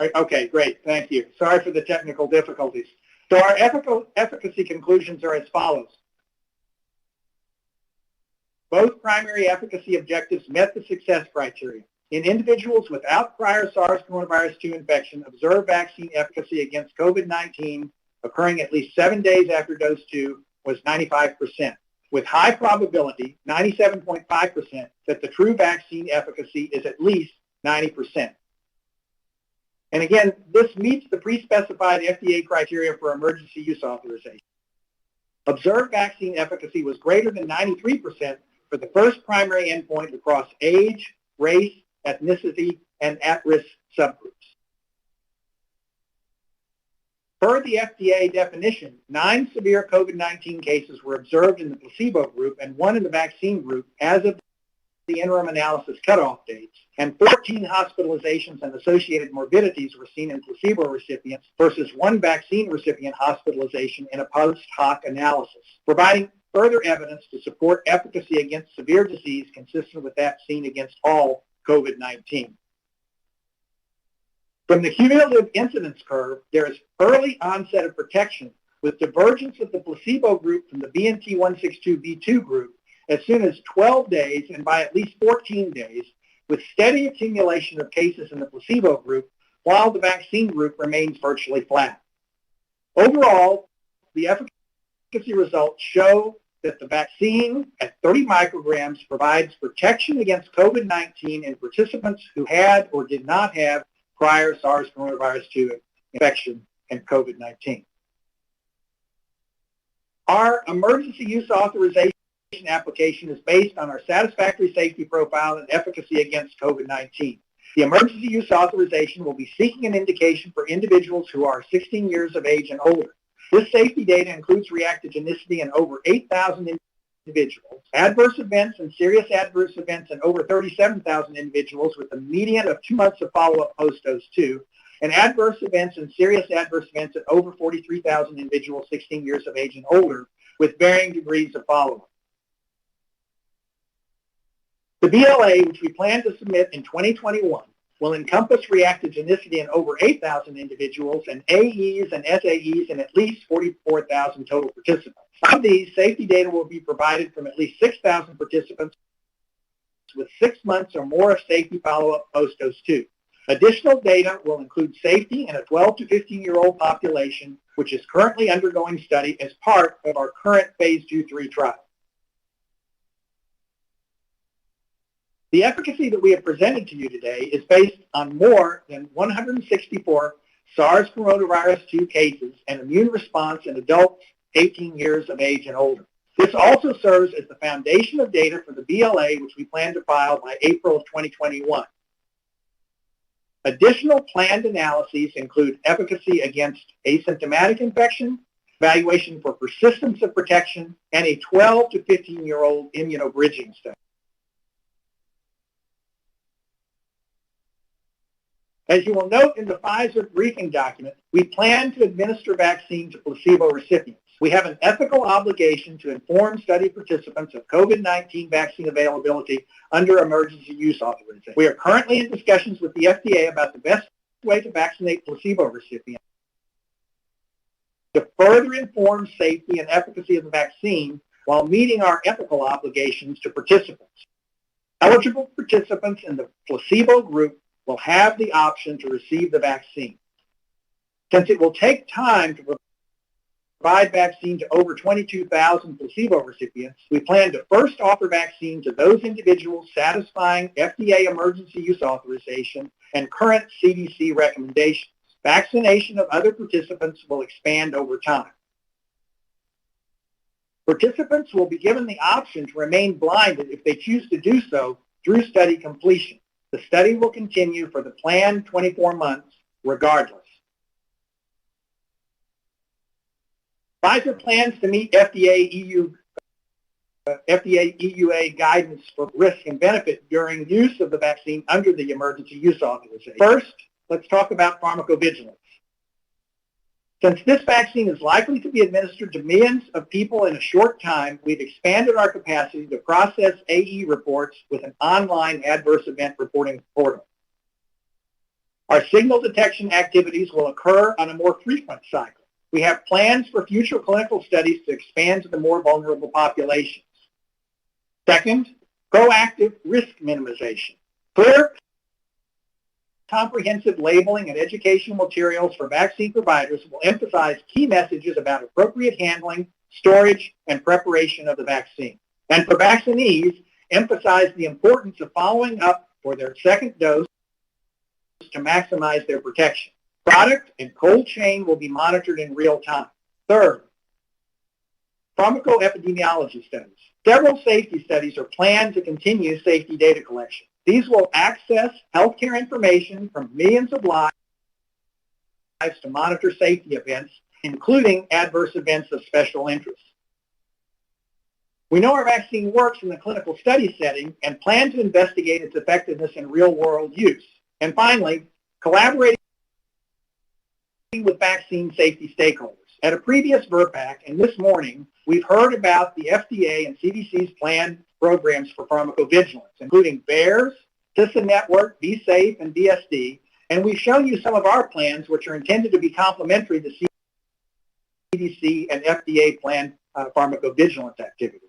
Okay, great. Thank you. Sorry for the technical difficulties. So our efficacy conclusions are as follows. Both primary efficacy objectives met the success criteria. In individuals without prior SARS coronavirus 2 infection, observed vaccine efficacy against COVID-19 occurring at least 7 days after dose 2 was 95%, with high probability, 97.5%, that the true vaccine efficacy is at least 90%. And again, this meets the pre-specified FDA criteria for emergency use authorization. Observed vaccine efficacy was greater than 93% for the first primary endpoint across age, race, ethnicity, and at-risk subgroups. Per the FDA definition, 9 severe COVID-19 cases were observed in the placebo group and 1 in the vaccine group as of the interim analysis cutoff dates, and 14 hospitalizations and associated morbidities were seen in placebo recipients versus 1 vaccine recipient hospitalization in a post-hoc analysis, providing further evidence to support efficacy against severe disease consistent with that seen against all COVID-19. From the cumulative incidence curve, there is early onset of protection with divergence of the placebo group from the BNT162b2 group as soon as 12 days and by at least 14 days, with steady accumulation of cases in the placebo group while the vaccine group remains virtually flat. Overall, the efficacy results show that the vaccine at 30 micrograms provides protection against COVID-19 in participants who had or did not have prior SARS coronavirus 2 infection and COVID-19. Our emergency use authorization application is based on our satisfactory safety profile and efficacy against COVID-19. The emergency use authorization will be seeking an indication for individuals who are 16 years of age and older. This safety data includes reactogenicity in over 8,000 individuals, adverse events and serious adverse events in over 37,000 individuals with a median of 2 months of follow-up post-dose 2, and adverse events and serious adverse events in over 43,000 individuals 16 years of age and older with varying degrees of follow-up. The BLA, which we plan to submit in 2021, will encompass reactogenicity in over 8,000 individuals and AEs and SAEs in at least 44,000 total participants. Of these, safety data will be provided from at least 6,000 participants with 6 months or more of safety follow-up post-dose 2. Additional data will include safety in a 12 to 15-year-old population, which is currently undergoing study as part of our current phase 2-3 trial. The efficacy that we have presented to you today is based on more than 164 SARS coronavirus 2 cases and immune response in adults 18 years of age and older. This also serves as the foundation of data for the BLA, which we plan to file by April of 2021. Additional planned analyses include efficacy against asymptomatic infection, evaluation for persistence of protection, and a 12 to 15-year-old immunobridging study. As you will note in the Pfizer briefing document, we plan to administer vaccine to placebo recipients. We have an ethical obligation to inform study participants of COVID-19 vaccine availability under emergency use authorization. We are currently in discussions with the FDA about the best way to vaccinate placebo recipients to further inform safety and efficacy of the vaccine while meeting our ethical obligations to participants. Eligible participants in the placebo group will have the option to receive the vaccine. Since it will take time to provide vaccine to over 22,000 placebo recipients, we plan to first offer vaccine to those individuals satisfying FDA emergency use authorization and current CDC recommendations. Vaccination of other participants will expand over time. Participants will be given the option to remain blinded if they choose to do so through study completion. The study will continue for the planned 24 months regardless. Pfizer plans to meet FDA EUA guidance for risk and benefit during use of the vaccine under the emergency use authorization. First, let's talk about pharmacovigilance. Since this vaccine is likely to be administered to millions of people in a short time, we've expanded our capacity to process AE reports with an online adverse event reporting portal. Our signal detection activities will occur on a more frequent cycle. We have plans for future clinical studies to expand to the more vulnerable populations. Second, proactive risk minimization. Clear, comprehensive labeling and educational materials for vaccine providers will emphasize key messages about appropriate handling, storage, and preparation of the vaccine. And for vaccinees, emphasize the importance of following up for their second dose to maximize their protection. Product and cold chain will be monitored in real time. Third, pharmacoepidemiology studies. Several safety studies are planned to continue safety data collection. These will access healthcare information from millions of lives to monitor safety events, including adverse events of special interest. We know our vaccine works in the clinical study setting and plan to investigate its effectiveness in real-world use. And finally, collaborating with vaccine safety stakeholders. At a previous VRBPAC and this morning, we've heard about the FDA and CDC's planned programs for pharmacovigilance, including VAERS, CISA Network, Be Safe, and BSD, and we've shown you some of our plans, which are intended to be complementary to CDC and FDA planned pharmacovigilance activities.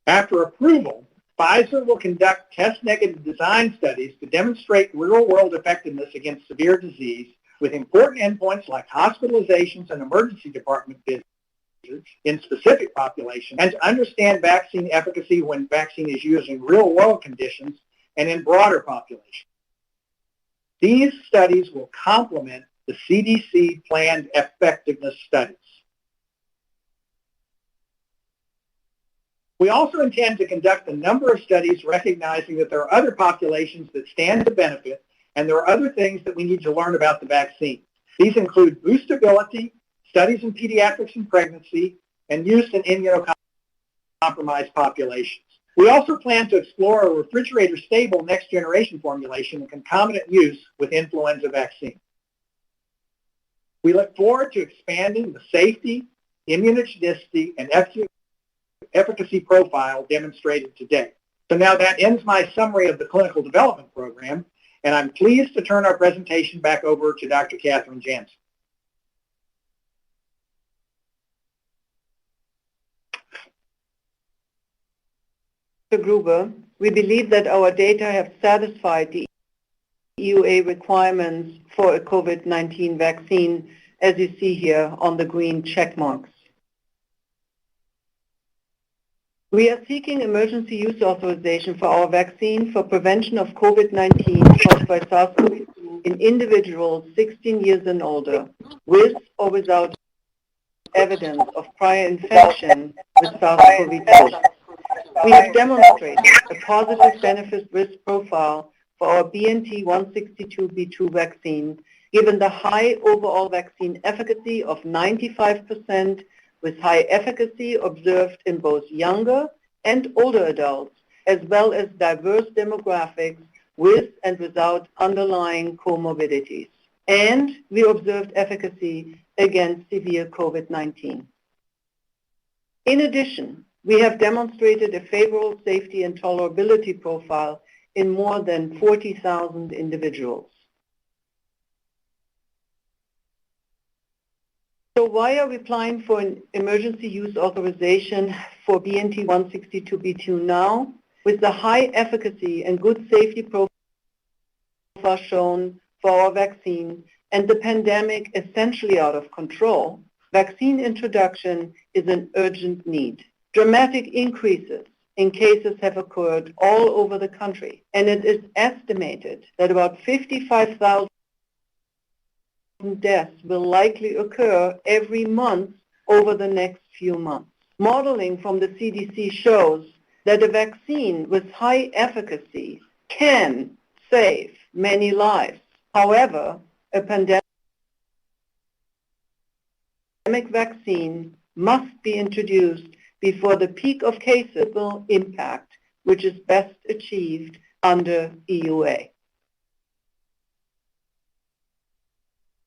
After approval, Pfizer will conduct test-negative design studies to demonstrate real-world effectiveness against severe disease with important endpoints like hospitalizations and emergency department visits in specific populations, and to understand vaccine efficacy when vaccine is used in real-world conditions and in broader populations. These studies will complement the CDC planned effectiveness studies. We also intend to conduct a number of studies recognizing that there are other populations that stand to benefit, and there are other things that we need to learn about the vaccine. These include boostability, studies in pediatrics and pregnancy, and use in immunocompromised populations. We also plan to explore a refrigerator-stable next-generation formulation and concomitant use with influenza vaccine. We look forward to expanding the safety, immunogenicity, and efficacy profile demonstrated today. So now that ends my summary of the clinical development program, and I'm pleased to turn our presentation back over to Dr. Catherine Jansen. Dr. Gruber, we believe that our data have satisfied the EUA requirements for a COVID-19 vaccine, as you see here on the green check marks. We are seeking emergency use authorization for our vaccine for prevention of COVID-19 caused by SARS-CoV-2 in individuals 16 years and older, with or without evidence of prior infection with SARS-CoV-2. We have demonstrated a positive benefit-risk profile for our BNT162b2 vaccine, given the high overall vaccine efficacy of 95%, with high efficacy observed in both younger and older adults, as well as diverse demographics with and without underlying comorbidities. And we observed efficacy against severe COVID-19. In addition, we have demonstrated a favorable safety and tolerability profile in more than 40,000 individuals. So why are we applying for an emergency use authorization for BNT162b2 now? With the high efficacy and good safety profile shown for our vaccine and the pandemic essentially out of control, vaccine introduction is an urgent need. Dramatic increases in cases have occurred all over the country, and it is estimated that about 55,000 deaths will likely occur every month over the next few months. Modeling from the CDC shows that a vaccine with high efficacy can save many lives. However, a pandemic vaccine must be introduced before the peak of cases will impact, which is best achieved under EUA.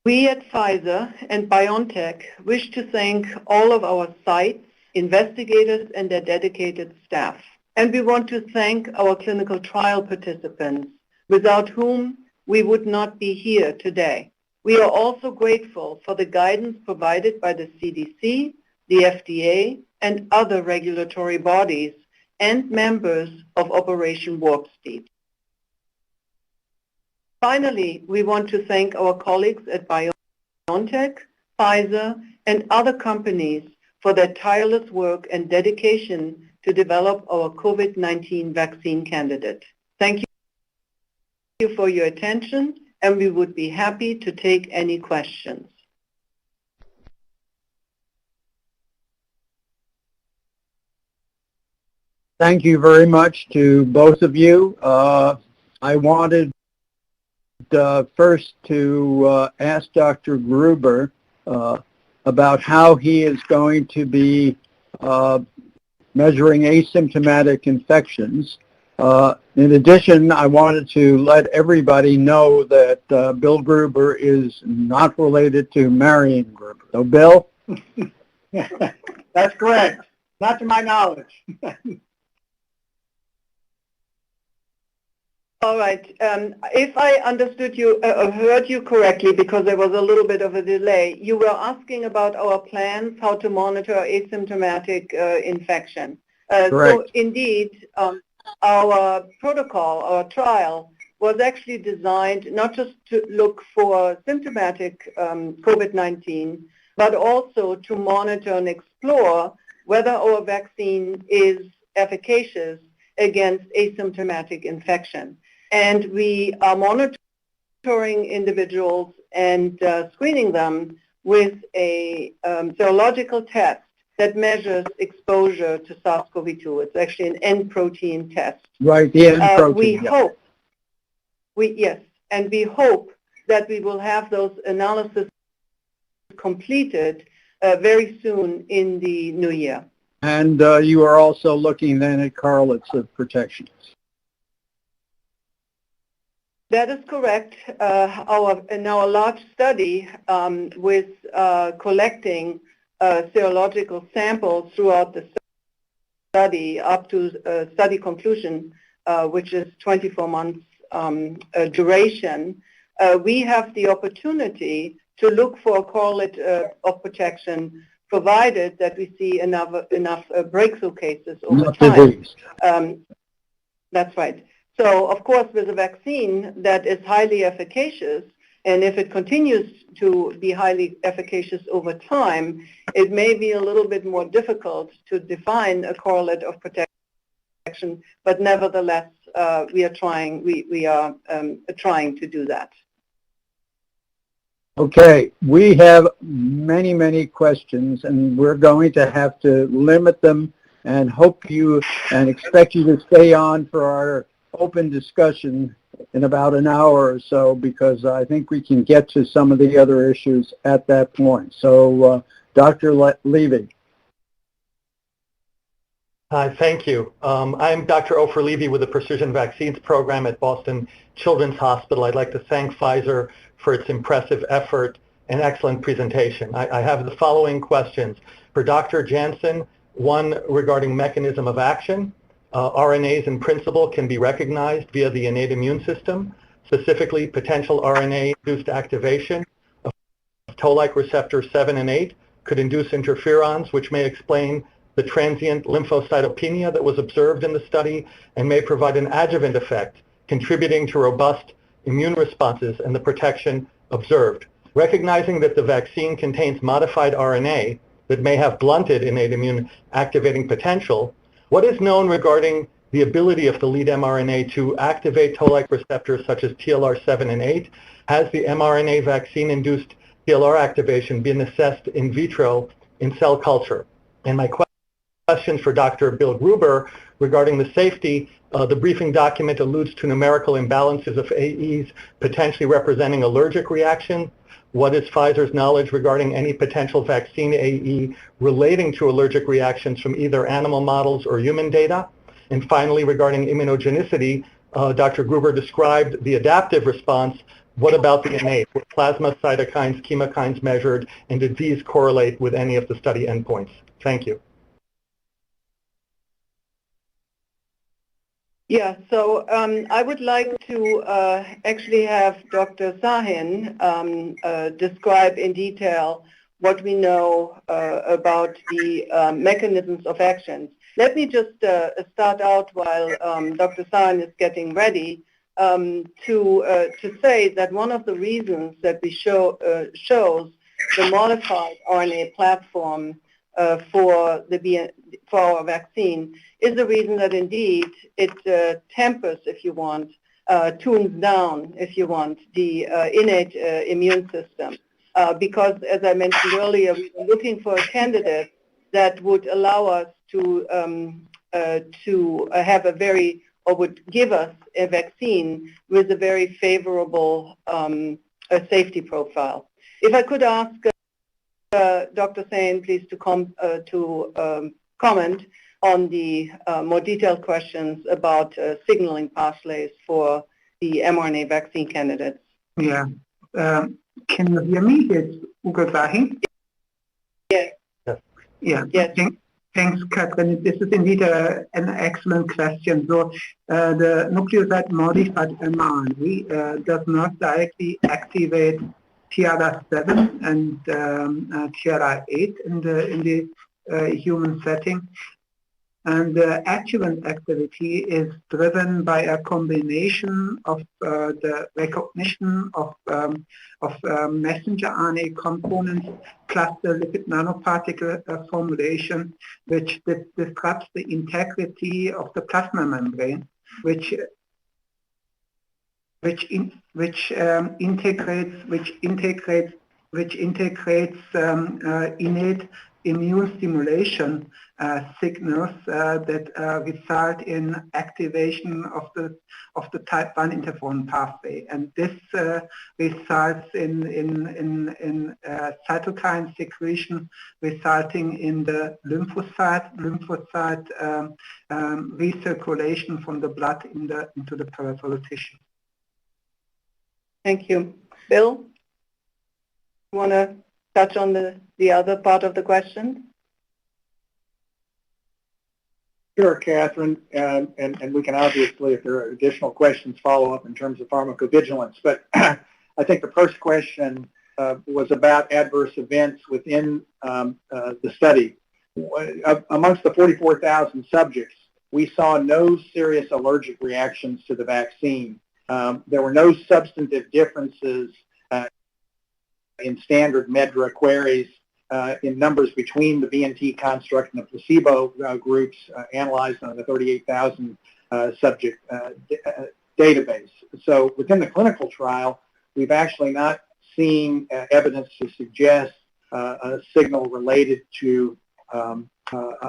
We at Pfizer and BioNTech wish to thank all of our sites, investigators, and their dedicated staff. And we want to thank our clinical trial participants without whom we would not be here today. We are also grateful for the guidance provided by the CDC, the FDA, and other regulatory bodies and members of Operation Warp Speed. Finally, we want to thank our colleagues at BioNTech, Pfizer, and other companies for their tireless work and dedication to develop our COVID-19 vaccine candidate. Thank you for your attention, and we would be happy to take any questions. Thank you very much to both of you. I wanted first to ask Dr. Gruber about how he is going to be measuring asymptomatic infections. In addition, I wanted to let everybody know that Bill Gruber is not related to Marion Gruber. So, Bill? That's correct. Not to my knowledge. All right. If I understood you, heard you correctly, because there was a little bit of a delay, you were asking about our plans, how to monitor asymptomatic infection. So indeed, our protocol, our trial, was actually designed not just to look for symptomatic COVID-19, but also to monitor and explore whether our vaccine is efficacious against asymptomatic infection. And we are monitoring individuals and screening them with a serological test that measures exposure to SARS-CoV-2. It's actually an N protein test. Right, the N protein. We hope that we will have those analyses completed very soon in the new year. And you are also looking then at correlates of protection. That is correct. In our large study with collecting serological samples throughout the study up to study conclusion, which is 24 months duration, we have the opportunity to look for a correlate of protection provided that we see enough breakthrough cases over time. That's right. So, of course, with a vaccine that is highly efficacious, and if it continues to be highly efficacious over time, it may be a little bit more difficult to define a correlate of protection, but nevertheless, we are trying to do that. Okay, we have many, many questions, and we're going to have to limit them and hope you and expect you to stay on for our open discussion in about an hour or so, because I think we can get to some of the other issues at that point. So, Dr. Levy. Hi, thank you. I'm Dr. Ofer Levy with the Precision Vaccines Program at Boston Children's Hospital. I'd like to thank Pfizer for its impressive effort and excellent presentation. I have the following questions. For Dr. Jansen, one regarding mechanism of action. RNAs in principle can be recognized via the innate immune system, specifically potential RNA-induced activation of toll-like receptors 7 and 8 could induce interferons, which may explain the transient lymphocytopenia that was observed in the study and may provide an adjuvant effect, contributing to robust immune responses and the protection observed. Recognizing that the vaccine contains modified RNA that may have blunted innate immune activating potential, what is known regarding the ability of the lead mRNA to activate toll-like receptors such as TLR7 and 8? Has the mRNA vaccine-induced TLR activation been assessed in vitro in cell culture? And my questions for Dr. Bill Gruber regarding the safety. The briefing document alludes to numerical imbalances of AEs potentially representing allergic reaction. What is Pfizer's knowledge regarding any potential vaccine AE relating to allergic reactions from either animal models or human data? And finally, regarding immunogenicity, Dr. Gruber described the adaptive response. What about the innate? Were plasma cytokines, chemokines measured, and did these correlate with any of the study endpoints? Thank you. Yeah, so I would like to actually have Dr. Sahin describe in detail what we know about the mechanisms of actions. Let me just start out while Dr. Sahin is getting ready to say that one of the reasons that we shows the modified RNA platform for our vaccine is the reason that indeed it tempers, if you want, tunes down, if you want, the innate immune system. Because, as I mentioned earlier, we were looking for a candidate that would allow us to have a very, or would give us a vaccine with a very favorable safety profile. If I could ask Dr. Sain, please, to comment on the more detailed questions about signaling pathways for the mRNA vaccine candidates. Yeah. Can you hear me? It's Ugo Sahin. Yes. Yeah. Yes. Thanks, Catherine. This is indeed an excellent question. So the nucleoside modified mRNA does not directly activate TLR7 and TLR8 in the human setting. And the adjuvant activity is driven by a combination of the recognition of messenger RNA components plus the lipid nanoparticle formulation, which disrupts the integrity of the plasma membrane, which integrates innate immune stimulation signals that result in activation of the type 1 interferon pathway, and this results in cytokine secretion, resulting in the lymphocyte recirculation from the blood into the peripheral tissue. Thank you. Bill, you want to touch on the other part of the question? Sure, Catherine, and we can obviously, if there are additional questions, follow up in terms of pharmacovigilance. But I think the first question was about adverse events within the study. Amongst the 44,000 subjects, we saw no serious allergic reactions to the vaccine. There were no substantive differences in standard MEDRA queries in numbers between the BNT construct and the placebo groups analyzed on the 38,000 subject database. So within the clinical trial, we've actually not seen evidence to suggest a signal related to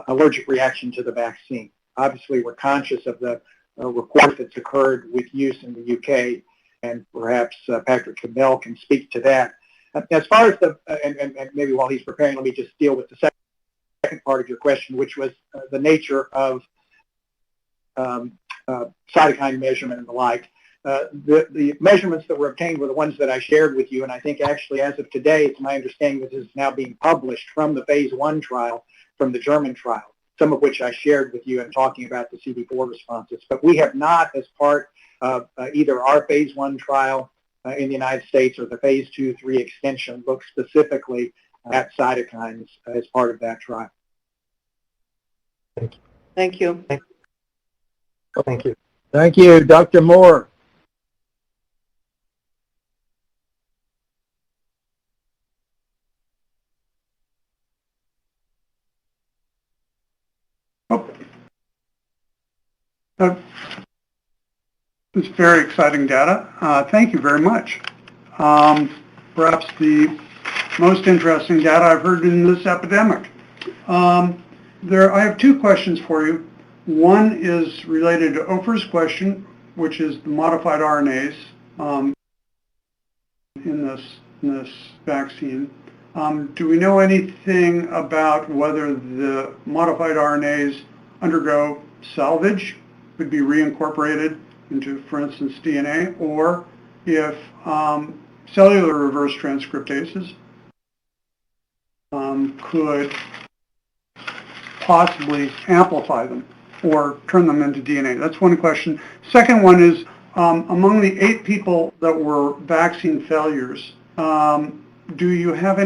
allergic reaction to the vaccine. Obviously, we're conscious of the report that's occurred with use in the UK, and perhaps Patrick Cabell can speak to that. As far as and maybe while he's preparing, let me just deal with the second part of your question, which was the nature of cytokine measurement and the like. The measurements that were obtained were the ones that I shared with you, and I think actually as of today, it's my understanding that this is now being published from the phase 1 trial, from the German trial, some of which I shared with you in talking about the CD4 responses. But we have not, as part of either our phase 1 trial in the United States or the phase 2/3 extension, looked specifically at cytokines as part of that trial. Thank you. Thank you. Thank you. Thank you. Dr. Moore. It's very exciting data. Thank you very much. Perhaps the most interesting data I've heard in this epidemic. I have two questions for you. One is related to Ofer's question, which is the modified RNAs in this vaccine. Do we know anything about whether the modified RNAs undergo salvage, could be reincorporated into, for instance, DNA, or if cellular reverse transcriptases could possibly amplify them? or turn them into DNA? That's one question. Second one is, among the 8 people that were vaccine failures, do you have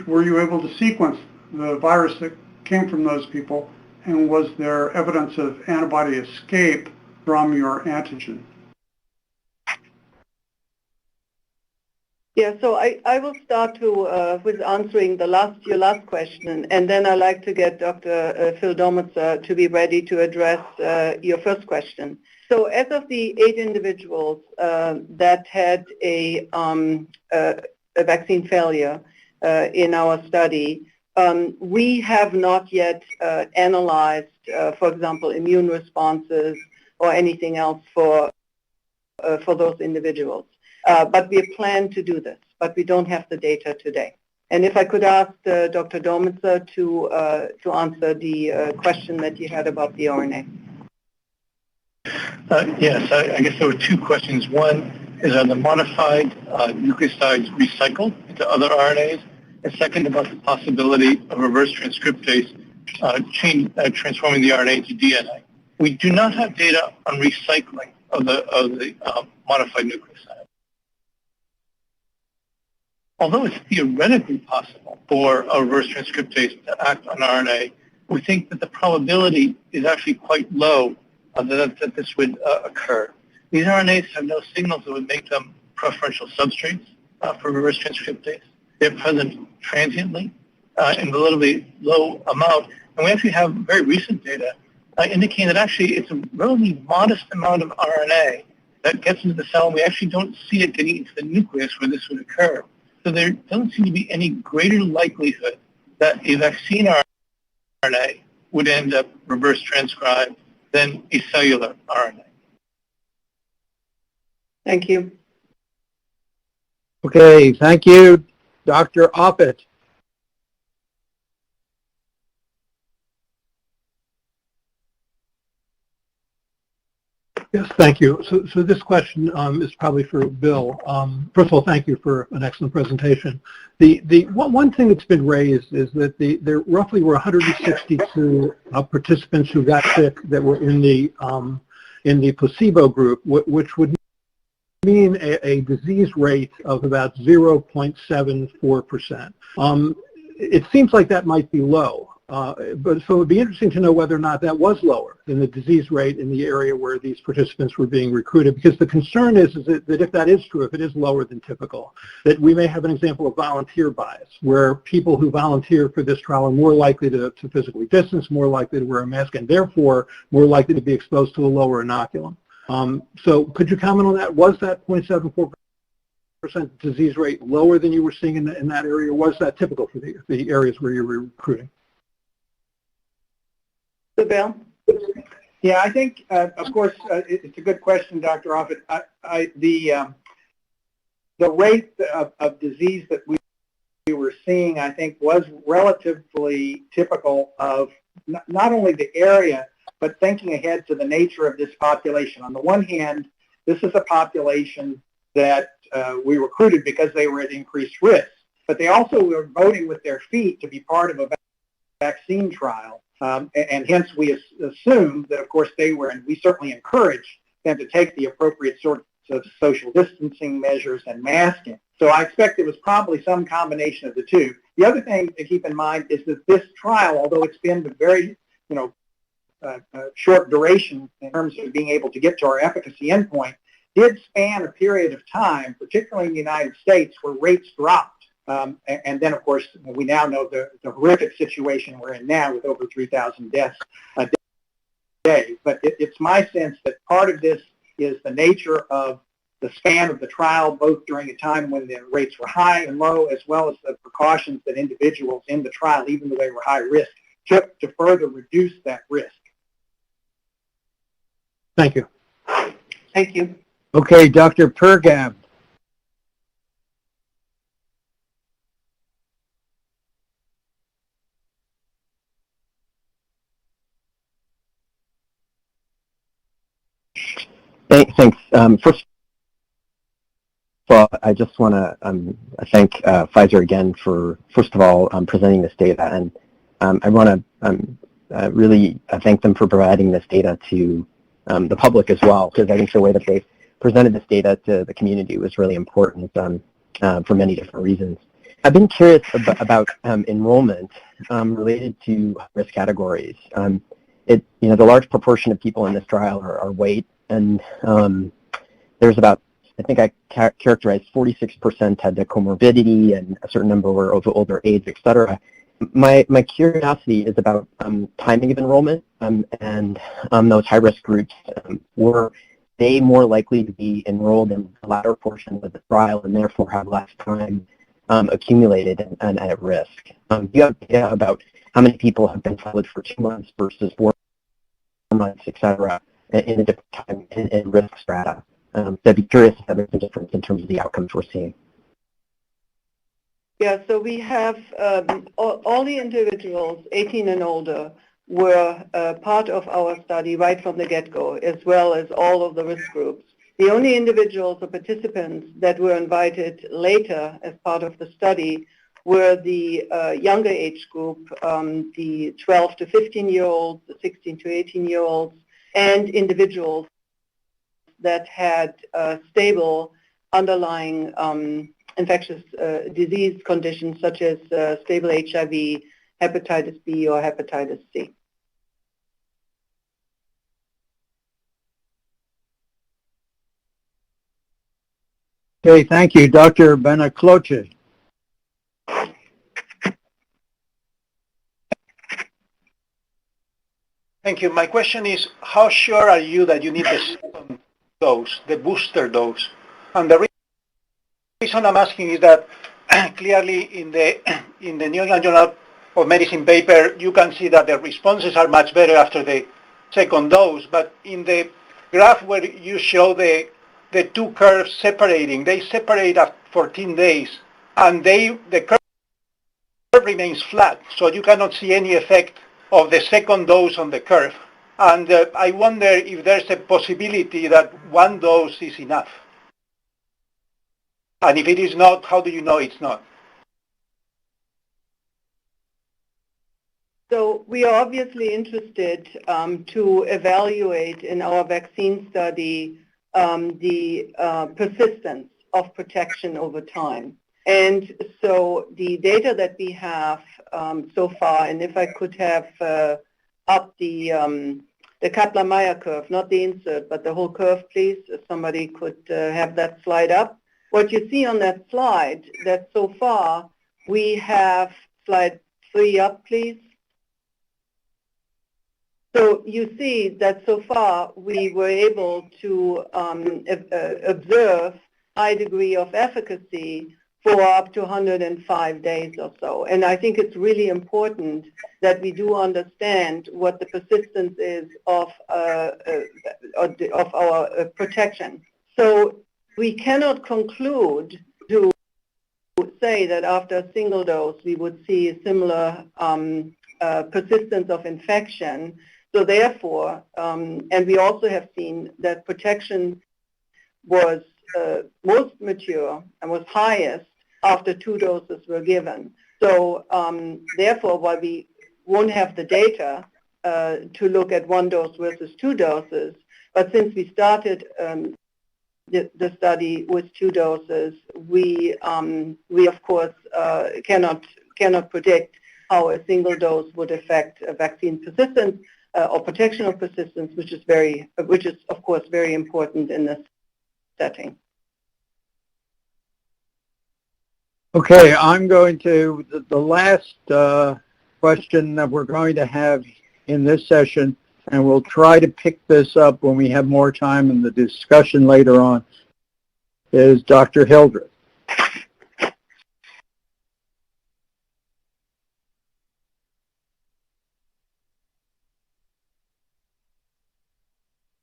were you able to sequence the virus that came from those people, and was there evidence of antibody escape from your antigen? Yeah, so I will start with answering your last question, and then I'd like to get Dr. Phil Domitzer to be ready to address your first question. So as of the 8 individuals that had a vaccine failure in our study, we have not yet analyzed, for example, immune responses or anything else for those individuals. But we plan to do this, but we don't have the data today. And if I could ask Dr. Domitzer to answer the question that you had about the RNA. Yes, I guess there were 2 questions. One is, are the modified nucleosides recycled into other RNAs? And second, about the possibility of reverse transcriptase transforming the RNA to DNA. We do not have data on recycling of the modified nucleoside. Although it's theoretically possible for a reverse transcriptase to act on RNA, we think that the probability is actually quite low that this would occur. These RNAs have no signals that would make them preferential substrates for reverse transcriptase. They're present transiently in a relatively low amount. And we actually have very recent data indicating that actually it's a relatively modest amount of RNA that gets into the cell, and we actually don't see it getting into the nucleus where this would occur. So there doesn't seem to be any greater likelihood that a vaccine RNA would end up reverse transcribed than a cellular RNA. Thank you. Okay, thank you. Dr. Offit. Yes, thank you. So this question is probably for Bill. First of all, thank you for an excellent presentation. The one thing that's been raised is that there roughly were 162 participants who got sick that were in the placebo group, which would mean a disease rate of about 0.74%. It seems like that might be low. But so it would be interesting to know whether or not that was lower than the disease rate in the area where these participants were being recruited, because the concern is that if that is true, if it is lower than typical, that we may have an example of volunteer bias, where people who volunteer for this trial are more likely to physically distance, more likely to wear a mask, and therefore more likely to be exposed to a lower inoculum. So could you comment on that? Was that 0.74% disease rate lower than you were seeing in that area, or was that typical for the areas where you were recruiting? Bill? Yeah, I think, of course, it's a good question, Dr. Offit. The rate of disease that we were seeing, I think, was relatively typical of not only the area, but thinking ahead to the nature of this population. On the one hand, this is a population that we recruited because they were at increased risk, but they also were voting with their feet to be part of a vaccine trial. And hence we assume that, of course, they were, and we certainly encourage them to take the appropriate sorts of social distancing measures and masking. So I expect it was probably some combination of the two. The other thing to keep in mind is that this trial, although it's been very, short duration in terms of being able to get to our efficacy endpoint, did span a period of time, particularly in the United States, where rates dropped. And then, of course, we now know the horrific situation we're in now with over 3,000 deaths a day. But it's my sense that part of this is the nature of the span of the trial, both during a time when the rates were high and low, as well as the precautions that individuals in the trial, even though they were high risk, took to further reduce that risk. Thank you. Thank you. Okay, Dr. Pergam. Thanks. First of all, I just want to thank Pfizer again for, first of all, presenting this data. And I want to really thank them for providing this data to the public as well, because I think the way that they presented this data to the community was really important for many different reasons. I've been curious about enrollment related to risk categories. The large proportion of people in this trial are white, and there's about, I think I characterized 46% had the comorbidity, and a certain number were of older age, et cetera. My curiosity is about timing of enrollment, and those high-risk groups. Were they more likely to be enrolled in the latter portion of the trial and therefore have less time accumulated and at risk? Do you have data about how many people have been followed for 2 months versus 4 months, et cetera, in a different time in risk strata? I'd be curious if there's a difference in terms of the outcomes we're seeing. Yeah, so we have all the individuals 18 and older were part of our study right from the get-go, as well as all of the risk groups. The only individuals or participants that were invited later as part of the study were the younger age group, the 12 to 15-year-olds, the 16 to 18-year-olds, and individuals that had stable underlying infectious disease conditions such as stable HIV, hepatitis B, or hepatitis C. Okay, thank you. Dr. Benacloce. Thank you. My question is, how sure are you that you need the second dose, the booster dose? And the reason I'm asking is that clearly in the New England Journal of Medicine paper, you can see that the responses are much better after the second dose. But in the graph where you show the two curves separating, they separate at 14 days, and the curve remains flat, so you cannot see any effect of the second dose on the curve. And I wonder if there's a possibility that one dose is enough. And if it is not, how do you know it's not? So we are obviously interested to evaluate in our vaccine study the persistence of protection over time. And so the data that we have so far, and if I could have up the Kaplan-Meier curve, not the insert, but the whole curve, please, if somebody could have that slide up. What you see on that slide, that so far we have, slide 3 up, please. So you see that so far we were able to observe high degree of efficacy for up to 105 days or so. And I think it's really important that we do understand what the persistence is of our protection. So we cannot conclude to say that after a single dose we would see a similar persistence of infection. So therefore, and we also have seen that protection was most mature and was highest after 2 doses were given. So therefore, while we won't have the data to look at 1 dose versus 2 doses, but since we started the study with 2 doses, we of course cannot predict how a single dose would affect vaccine persistence or protection of persistence, which is of course very important in this setting. Okay, I'm going to, the last question that we're going to have in this session, and we'll try to pick this up when we have more time in the discussion later on, is Dr. Hildreth.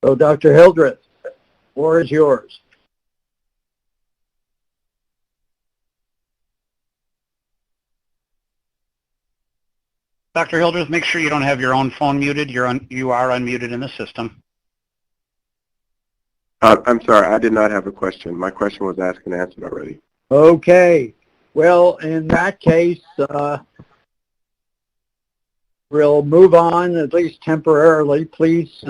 So Dr. Hildreth, the floor is yours. Dr. Hildreth, make sure you don't have your own phone muted. You are unmuted in the system. I'm sorry, I did not have a question. My question was asked and answered already. Okay. Well, in that case, we'll move on, at least temporarily. Please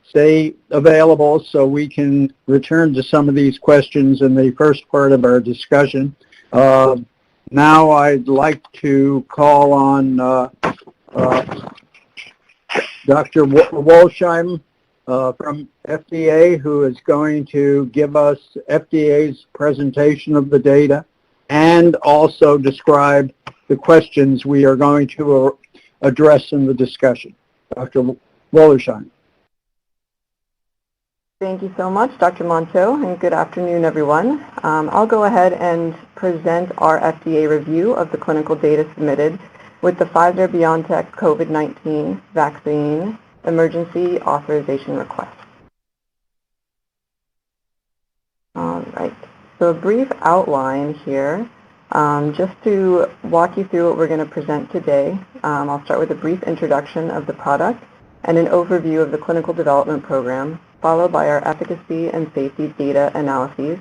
stay available so we can return to some of these questions in the first part of our discussion. Now I'd like to call on Dr. Wolsheim from FDA, who is going to give us FDA's presentation of the data and also describe the questions we are going to address in the discussion. Dr. Wolsheim. Thank you so much, Dr. Monteau, and good afternoon, everyone. I'll go ahead and present our FDA review of the clinical data submitted with the Pfizer-BioNTech COVID-19 Vaccine Emergency Authorization request. All right, so a brief outline here. Just to walk you through what we're going to present today, I'll start with a brief introduction of the product and an overview of the clinical development program, followed by our efficacy and safety data analyses,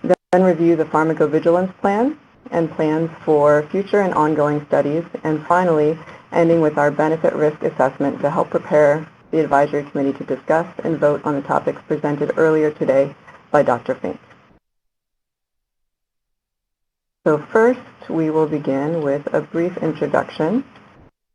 then review the pharmacovigilance plan and plans for future and ongoing studies, and finally, ending with our benefit risk assessment to help prepare the advisory committee to discuss and vote on the topics presented earlier today by Dr. Fink. So first, we will begin with a brief introduction,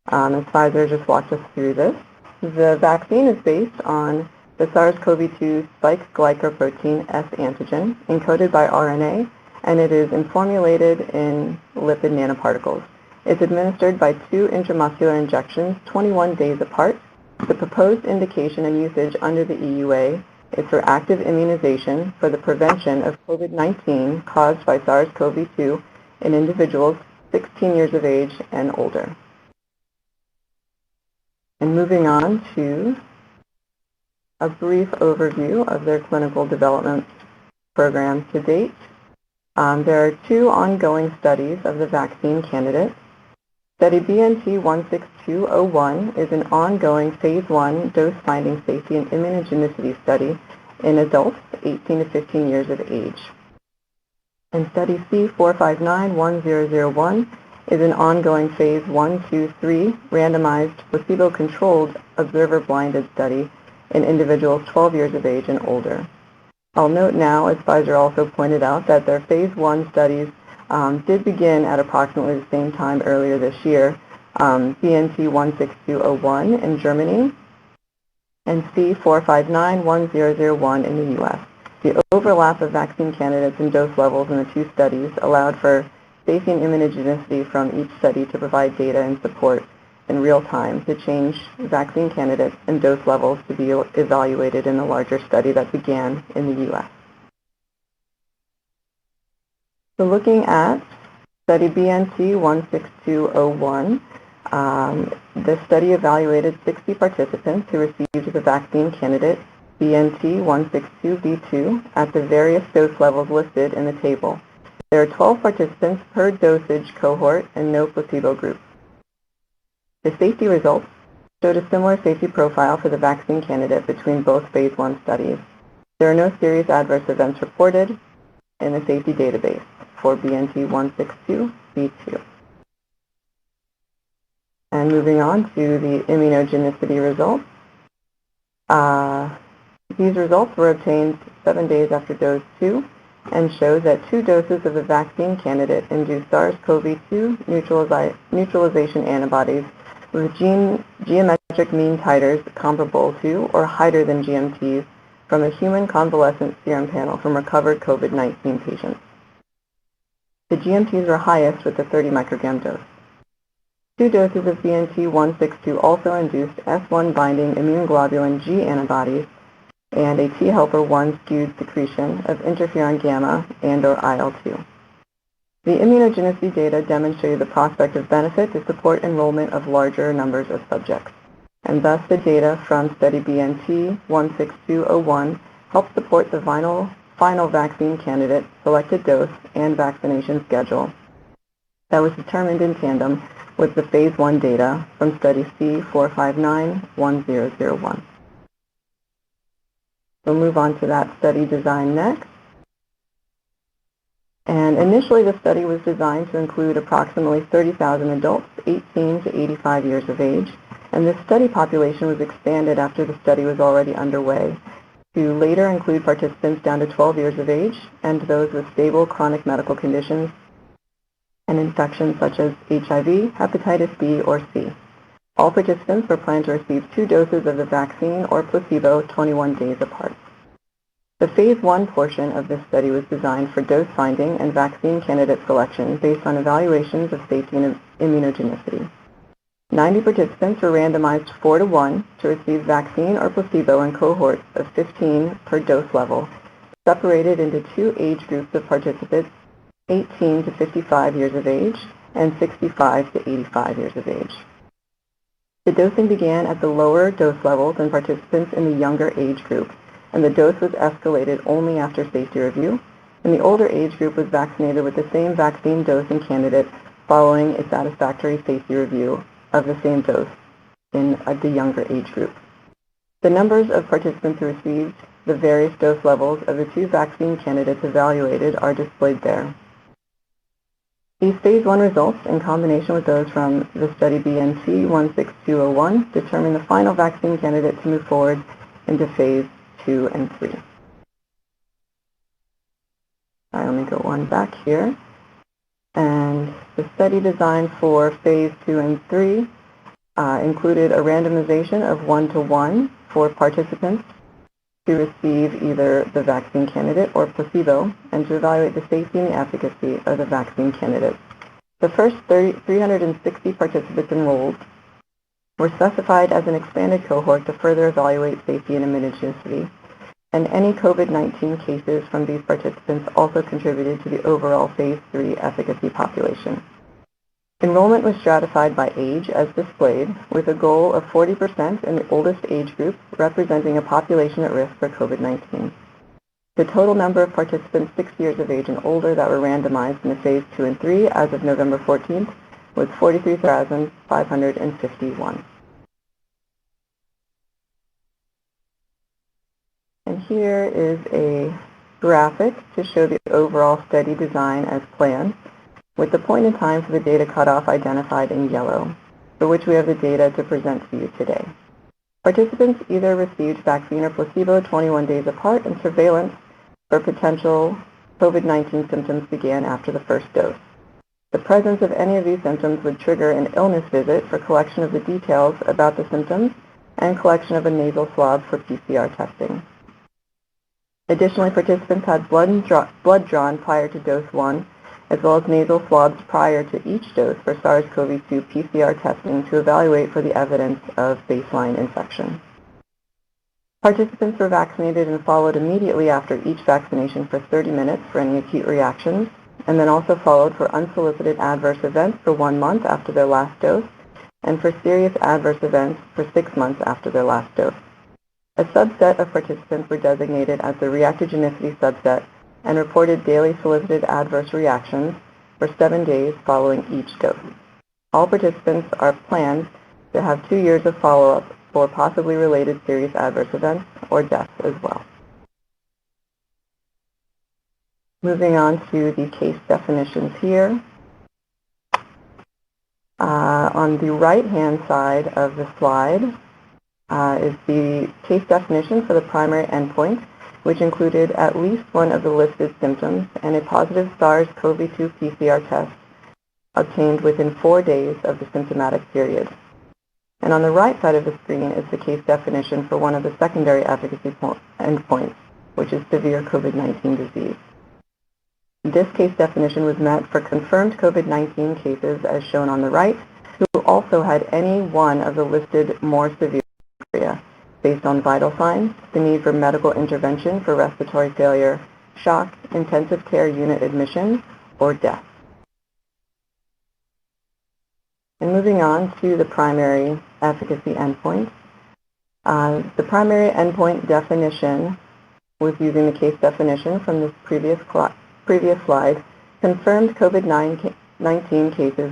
as Pfizer just walked us through this. The vaccine is based on the SARS-CoV-2 spike glycoprotein S antigen encoded by RNA, and it is formulated in lipid nanoparticles. It's administered by 2 intramuscular injections 21 days apart. The proposed indication and usage under the EUA is for active immunization for the prevention of COVID-19 caused by SARS-CoV-2 in individuals 16 years of age and older. And moving on to a brief overview of their clinical development program to date. There are 2 ongoing studies of the vaccine candidate. Study BNT16201 is an ongoing phase 1 dose-finding safety and immunogenicity study in adults 18 to 15 years of age. And study C4591001 is an ongoing phase 1-2-3 randomized placebo-controlled observer-blinded study in individuals 12 years of age and older. I'll note now, as Pfizer also pointed out, that their phase 1 studies did begin at approximately the same time earlier this year, BNT16201 in Germany and C4591001 in the U.S. The overlap of vaccine candidates and dose levels in the 2 studies allowed for safety and immunogenicity from each study to provide data and support in real time to change vaccine candidates and dose levels to be evaluated in a larger study that began in the U.S. So looking at study BNT16201, the study evaluated 60 participants who received the vaccine candidate BNT162b2 at the various dose levels listed in the table. There are 12 participants per dosage cohort and no placebo group. The safety results showed a similar safety profile for the vaccine candidate between both phase 1 studies. There are no serious adverse events reported in the safety database for BNT162b2. And moving on to the immunogenicity results. These results were obtained 7 days after dose 2 and show that 2 doses of the vaccine candidate induced SARS-CoV-2 neutralization antibodies with geometric mean titers comparable to or higher than GMTs from a human convalescent serum panel from recovered COVID-19 patients. The GMTs were highest with the 30 microgram dose. 2 doses of BNT162 also induced S1 binding immune globulin G antibodies and a T helper 1 skewed secretion of interferon gamma and or IL-2. The immunogenicity data demonstrated the prospect of benefit to support enrollment of larger numbers of subjects, and thus the data from study BNT16201 helped support the final vaccine candidate selected dose and vaccination schedule that was determined in tandem with the phase 1 data from study C4591001. We'll move on to that study design next. And initially the study was designed to include approximately 30,000 adults 18 to 85 years of age And this study population was expanded after the study was already underway to later include participants down to 12 years of age and those with stable chronic medical conditions and infections such as HIV, hepatitis B, or C. All participants were planned to receive 2 doses of the vaccine or placebo 21 days apart. The Phase 1 portion of this study was designed for dose finding and vaccine candidate selection based on evaluations of safety and immunogenicity. 90 participants were randomized 4-to-1 to receive vaccine or placebo in cohorts of 15 per dose level, separated into 2 age groups of participants, 18 to 55 years of age and 65 to 85 years of age. The dosing began at the lower dose levels in participants in the younger age group, and the dose was escalated only after safety review, and the older age group was vaccinated with the same vaccine dose and candidate following a satisfactory safety review of the same dose in the younger age group. The numbers of participants who received the various dose levels of the 2 vaccine candidates evaluated are displayed there. These Phase 1 results, in combination with those from the study BNT16201, determine the final vaccine candidate to move forward into Phase 2 and 3. Let me go one back here. And the study design for Phase 2 and 3 included a randomization of 1-to-1 for participants to receive either the vaccine candidate or placebo and to evaluate the safety and the efficacy of the vaccine candidate. The first 360 participants enrolled were specified as an expanded cohort to further evaluate safety and immunogenicity, and any COVID-19 cases from these participants also contributed to the overall Phase 3 efficacy population. Enrollment was stratified by age as displayed, with a goal of 40% in the oldest age group, representing a population at risk for COVID-19. The total number of participants 6 years of age and older that were randomized in the Phase 2 and 3 as of November 14th was 43,551. And here is a graphic to show the overall study design as planned, with the point in time for the data cutoff identified in yellow, for which we have the data to present to you today. Participants either received vaccine or placebo 21 days apart, and surveillance for potential COVID-19 symptoms began after the first dose. The presence of any of these symptoms would trigger an illness visit for collection of the details about the symptoms and collection of a nasal swab for PCR testing. Additionally, participants had blood drawn prior to dose 1, as well as nasal swabs prior to each dose for SARS-CoV-2 PCR testing to evaluate for the evidence of baseline infection. Participants were vaccinated and followed immediately after each vaccination for 30 minutes for any acute reactions, and then also followed for unsolicited adverse events for 1 month after their last dose, and for serious adverse events for 6 months after their last dose. A subset of participants were designated as the reactogenicity subset and reported daily solicited adverse reactions for 7 days following each dose. All participants are planned to have 2 years of follow-up for possibly related serious adverse events or deaths as well. Moving on to the case definitions here. On the right-hand side of the slide is the case definition for the primary endpoint, which included at least one of the listed symptoms and a positive SARS-CoV-2 PCR test obtained within 4 days of the symptomatic period. And on the right side of the screen is the case definition for one of the secondary efficacy endpoints, which is severe COVID-19 disease. This case definition was met for confirmed COVID-19 cases, as shown on the right, who also had any one of the listed more severe criteria, based on vital signs, the need for medical intervention for respiratory failure, shock, intensive care unit admission, or death. And moving on to the primary efficacy endpoint. The primary endpoint definition was using the case definition from this previous slide, confirmed COVID-19 cases